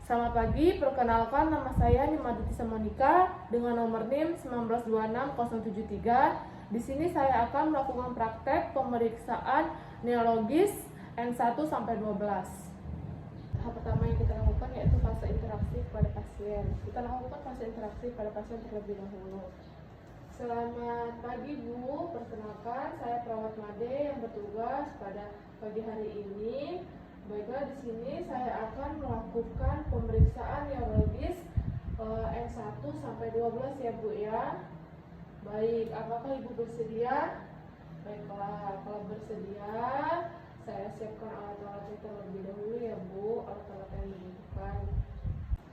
Selamat pagi, perkenalkan nama saya Nimaditisa Monika dengan nomor NIM 1926073. Di sini saya akan melakukan praktek pemeriksaan neurologis N1 sampai 12. Tahap pertama yang kita lakukan yaitu fase interaksi pada pasien. Kita lakukan fase interaksi pada pasien terlebih dahulu. Selamat pagi Bu, perkenalkan saya perawat Made yang bertugas pada pagi hari ini. Baiklah, di sini saya akan melakukan pemeriksaan neurologis N1 sampai 12 ya Bu ya. Baik, apakah Ibu bersedia? Baiklah, kalau bersedia saya siapkan alat-alatnya terlebih dahulu ya Bu, alat-alat yang dibutuhkan.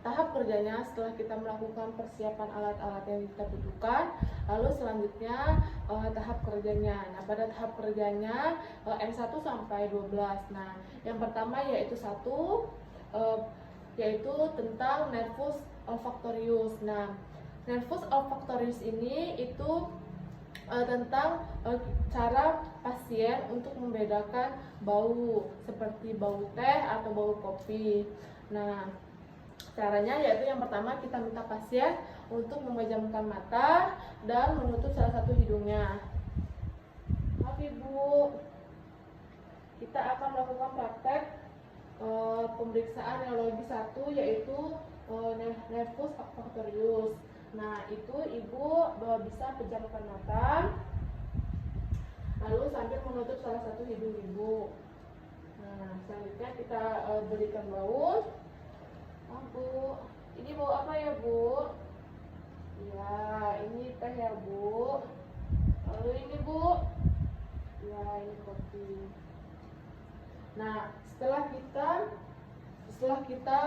Tahap kerjanya setelah kita melakukan persiapan alat-alat yang kita butuhkan, lalu selanjutnya tahap kerjanya. Nah, pada tahap kerjanya N1 sampai 12. Nah, yang pertama yaitu yaitu tentang nervus olfactorius. Nah, nervus olfactorius ini itu tentang cara pasien untuk membedakan bau seperti bau teh atau bau kopi. Nah, caranya yaitu yang pertama kita minta pasien untuk memejamkan mata dan menutup salah satu hidungnya. Maaf Ibu, kita akan melakukan praktek pemeriksaan neurologi 1 yaitu nervus olfactorius. Nah, itu Ibu bisa pejamkan mata lalu sambil menutup salah satu hidung Ibu. Nah, selanjutnya kita berikan baut. Bu, ini bau apa ya Bu? Ya, ini teh ya Bu. Lalu ini Bu, ya ini kopi. Nah, setelah kita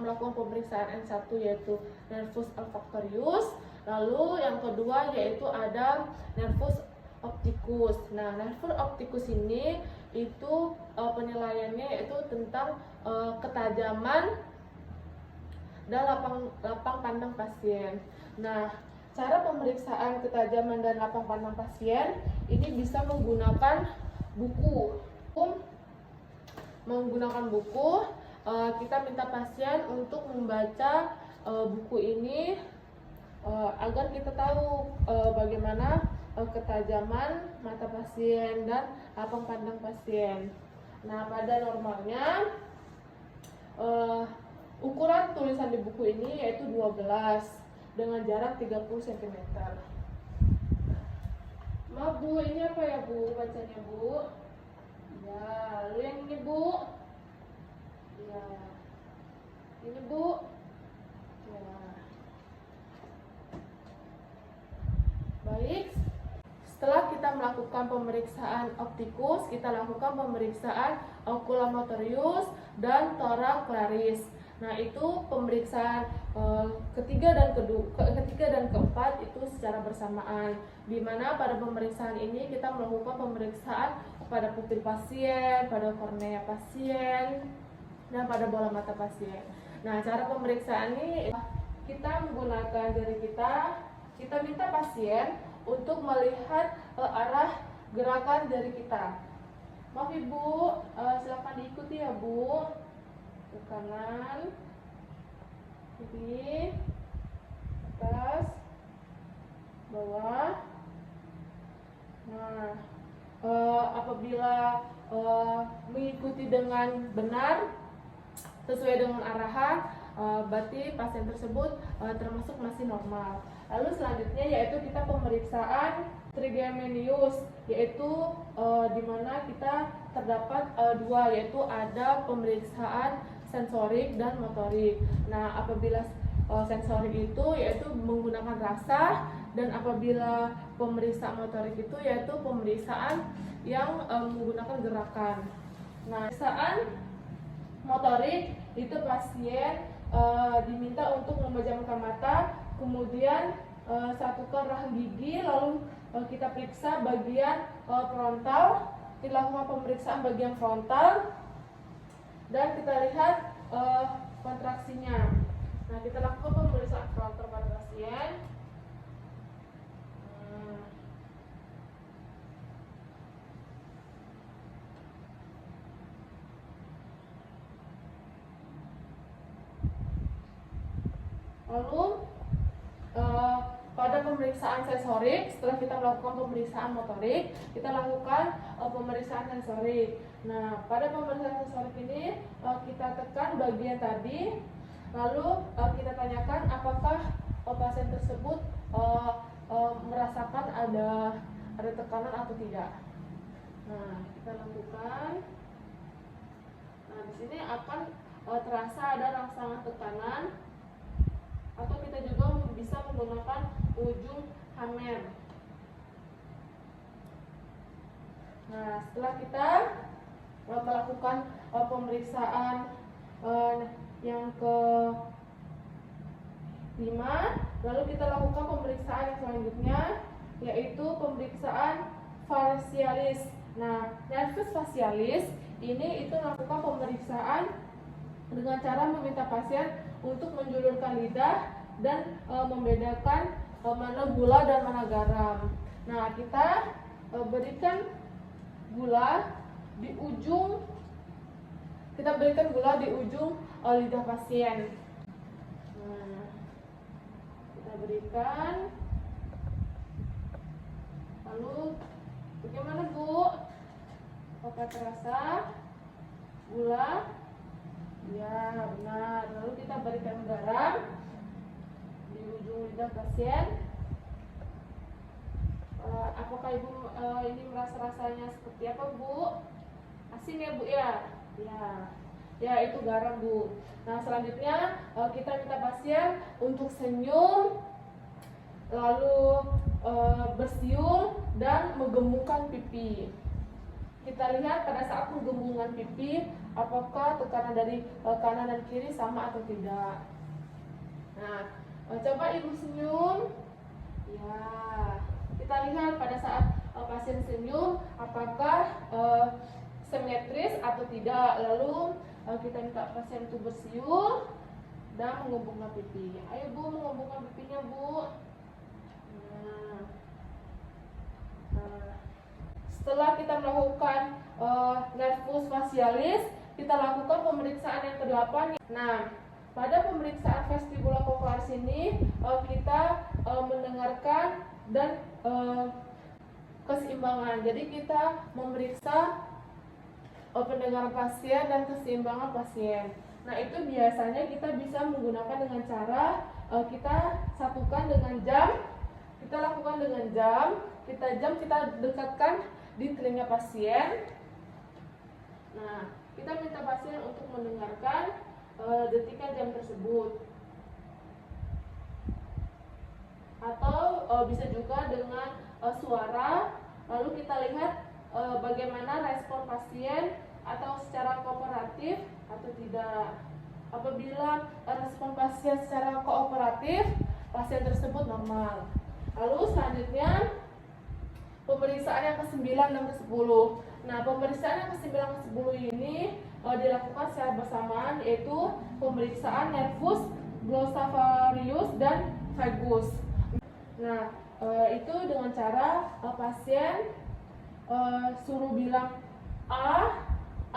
melakukan pemeriksaan N1 yaitu nervus olfactorius, lalu yang kedua yaitu ada nervus opticus. Nah, nervus opticus ini itu penilaiannya yaitu tentang ketajaman dan lapang pandang pasien. Nah, cara pemeriksaan ketajaman dan lapang pandang pasien ini bisa menggunakan buku. Kita minta pasien untuk membaca buku ini agar kita tahu bagaimana ketajaman mata pasien dan lapang pandang pasien. Nah, pada normalnya ukuran tulisan di buku ini yaitu 12 dengan jarak 30 cm. Maaf Bu, ini apa ya Bu bacanya Bu? Ya, lalu yang ini Bu? Ya, ini Bu? Ya. Baik, setelah kita melakukan pemeriksaan optikus, kita lakukan pemeriksaan oculomotorius dan thoracoklaris. Nah, itu pemeriksaan ketiga dan keempat itu secara bersamaan, di mana pada pemeriksaan ini kita melakukan pemeriksaan pada pupil pasien, pada kornea pasien, dan pada bola mata pasien. Nah, cara pemeriksaan ini kita menggunakan jari kita minta pasien untuk melihat arah gerakan jari kita. Maaf Ibu, silakan diikuti ya Bu. Ke kanan, kiri, atas, bawah. Nah, apabila mengikuti dengan benar sesuai dengan arahan, berarti pasien tersebut termasuk masih normal. Lalu selanjutnya yaitu kita pemeriksaan trigeminius, yaitu di mana kita terdapat dua, yaitu ada pemeriksaan sensorik dan motorik. Nah, apabila sensorik itu yaitu menggunakan rasa, dan apabila pemeriksaan motorik itu yaitu pemeriksaan yang menggunakan gerakan. Nah, pemeriksaan motorik itu pasien diminta untuk memejamkan mata, kemudian satukan rahang gigi, lalu kita periksa bagian frontal, dilakukan pemeriksaan bagian frontal, dan kita lihat kontraksinya. Nah, kita lakukan pemeriksaan frontal pada pasien. Lalu pada pemeriksaan sensorik, setelah kita melakukan pemeriksaan motorik, kita lakukan pemeriksaan sensorik. Nah, pada pemeriksaan sensorik ini kita tekan bagian tadi, lalu kita tanyakan apakah pasien tersebut merasakan ada tekanan atau tidak. Nah, kita lakukan. Nah, di sini akan terasa ada rangsangan tekanan, atau kita juga bisa menggunakan ujung hammer. Nah, setelah kita melakukan pemeriksaan yang ke-5, lalu kita lakukan pemeriksaan yang selanjutnya, yaitu pemeriksaan facialis. Nah, nervus facialis ini itu melakukan pemeriksaan dengan cara meminta pasien untuk menjulurkan lidah dan membedakan mana gula dan mana garam. Nah, kita berikan gula di ujung, lidah pasien. Nah, kita berikan. Lalu bagaimana, Bu? Apakah terasa gula? Ya, benar. Lalu kita berikan garam di ujung lidah pasien. Apakah Ibu ini merasa rasanya seperti apa, Bu? Asin ya, Bu ya? Ya, itu garam, Bu. Nah, selanjutnya kita minta pasien untuk senyum, lalu bersiul dan menggembungkan pipi. Kita lihat pada saat penggembungan pipi, apakah tekanan dari kanan dan kiri sama atau tidak. Nah, coba Ibu senyum. Ya, kita lihat pada saat pasien senyum, apakah simetris atau tidak. Lalu kita minta pasien itu bersiul dan menggembungkan pipi. Ayo, Bu, menggembungkan pipinya, Bu. Setelah kita melakukan nervus facialis, kita lakukan pemeriksaan yang ke-8. Nah, pada pemeriksaan vestibulocochlearis ini kita mendengarkan dan keseimbangan. Jadi kita memeriksa pendengaran pasien dan keseimbangan pasien. Nah, itu biasanya kita bisa menggunakan dengan cara kita satukan dengan jam. Kita lakukan dengan jam, kita dekatkan di telinga pasien. Nah, kita minta pasien untuk mendengarkan detikan jam tersebut. Atau bisa juga dengan suara, lalu kita lihat bagaimana respon pasien atau secara kooperatif atau tidak. Apabila respon pasien secara kooperatif, pasien tersebut normal. Lalu selanjutnya pemeriksaan yang ke-9 dan ke-10. Nah, pemeriksaan yang ke-9 dan ke-10 ini dilakukan secara bersamaan, yaitu pemeriksaan nervus glossopharyngeus dan vagus. Nah, itu dengan cara pasien suruh bilang A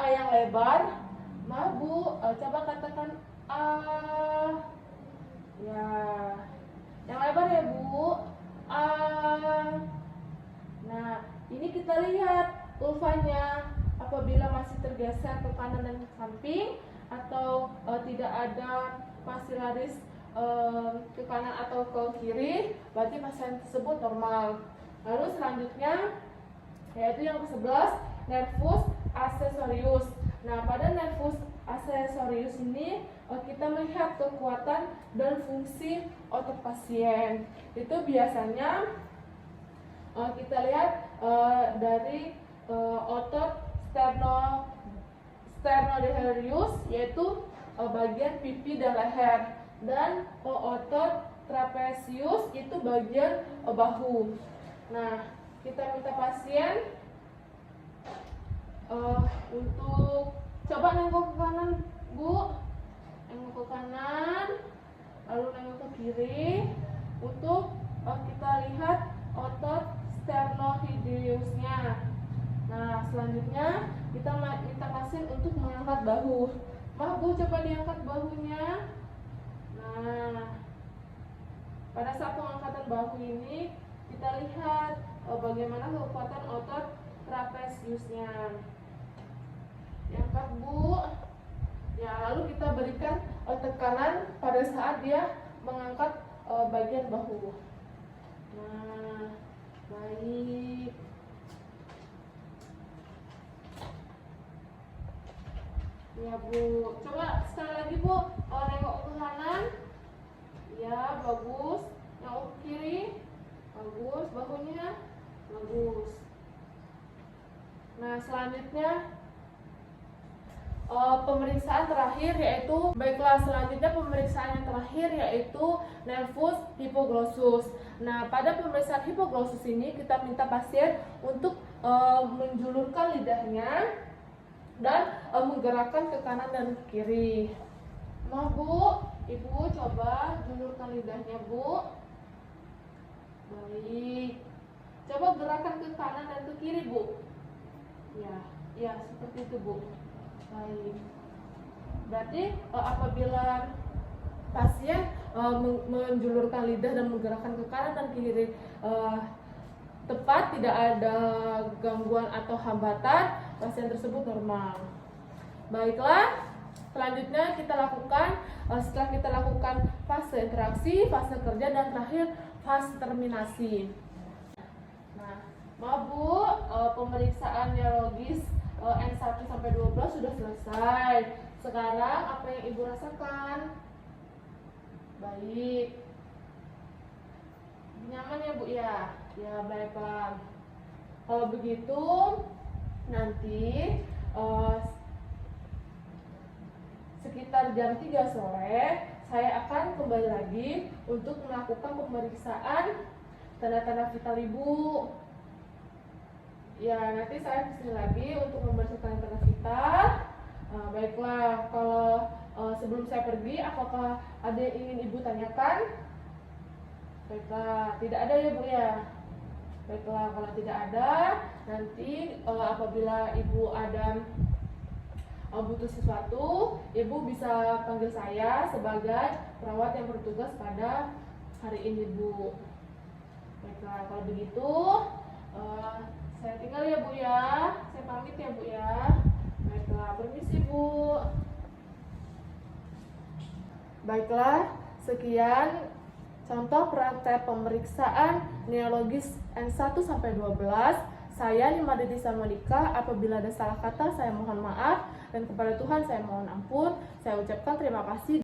yang lebar. Maaf, Bu, coba katakan A. Ya, yang lebar ya, Bu. A. Nah, ini kita lihat ulvanya, apabila masih tergeser ke kanan dan samping atau tidak ada maxillaris ke kanan atau ke kiri, berarti pasien tersebut normal. Lalu selanjutnya yaitu yang ke-11, nervus accessorius. Nah, pada nervus accessorius ini kita melihat kekuatan dan fungsi otot pasien. Itu biasanya kita lihat dari otot sternocleidomastoideus, yaitu bagian pipi dan leher, dan otot trapezius itu bagian bahu. Nah, kita minta pasien untuk coba nengok ke kanan, Bu, nengok ke kanan, lalu nengok ke kiri, untuk kita lihat otot sternocleidomastoideusnya. Nah, selanjutnya kita minta pasien untuk mengangkat bahu. Maaf, Bu, coba diangkat bahunya. Nah, bahu ini kita lihat bagaimana kekuatan otot trapeziusnya. Diangkat Bu. Ya, lalu kita berikan tekanan pada saat dia mengangkat bagian bahu. Nah, baik. Ya Bu, coba sekali lagi Bu, nengok ke kanan. Ya, bagus. Yang ke kiri, bagus. Bahunya, bagus. Nah, selanjutnya pemeriksaan terakhir yaitu, selanjutnya pemeriksaan yang terakhir yaitu nervus hypoglossus. Nah, pada pemeriksaan hypoglossus ini kita minta pasien untuk menjulurkan lidahnya dan menggerakkan ke kanan dan ke kiri. Nah Bu, Ibu coba julurkan lidahnya Bu. Baik. Coba gerakan ke kanan dan ke kiri Bu. Ya seperti itu Bu. Baik. Berarti apabila pasien menjulurkan lidah dan menggerakkan ke kanan dan kiri tepat, tidak ada gangguan atau hambatan, pasien tersebut normal. Baiklah, selanjutnya kita lakukan, setelah kita lakukan fase interaksi, fase kerja, dan terakhir fase terminasi. Nah, maaf Bu, pemeriksaan neurologis N1 sampai 12 sudah selesai. Sekarang apa yang Ibu rasakan? Baik. Nyaman ya Bu ya? Ya baiklah. Kalau begitu nanti sekitar jam 3 sore saya akan kembali lagi untuk melakukan pemeriksaan tanda-tanda vital Ibu. Ya, nanti saya kesini lagi untuk memeriksakan tanda vital. Baiklah, kalau sebelum saya pergi, apakah ada yang ingin Ibu tanyakan? Baiklah, tidak ada ya Bu ya? Baiklah, kalau tidak ada, nanti apabila Ibu ada butuh sesuatu, Ibu bisa panggil saya sebagai perawat yang bertugas pada hari ini Bu. Baiklah, kalau begitu saya tinggal ya Bu ya. Saya pamit ya Bu ya. Baiklah, permisi Bu. Baiklah, sekian contoh praktek pemeriksaan neurologis N1 sampai 12. Saya Nima Dedisa Monika. Apabila ada salah kata saya mohon maaf, dan kepada Tuhan saya mohon ampun. Saya ucapkan terima kasih.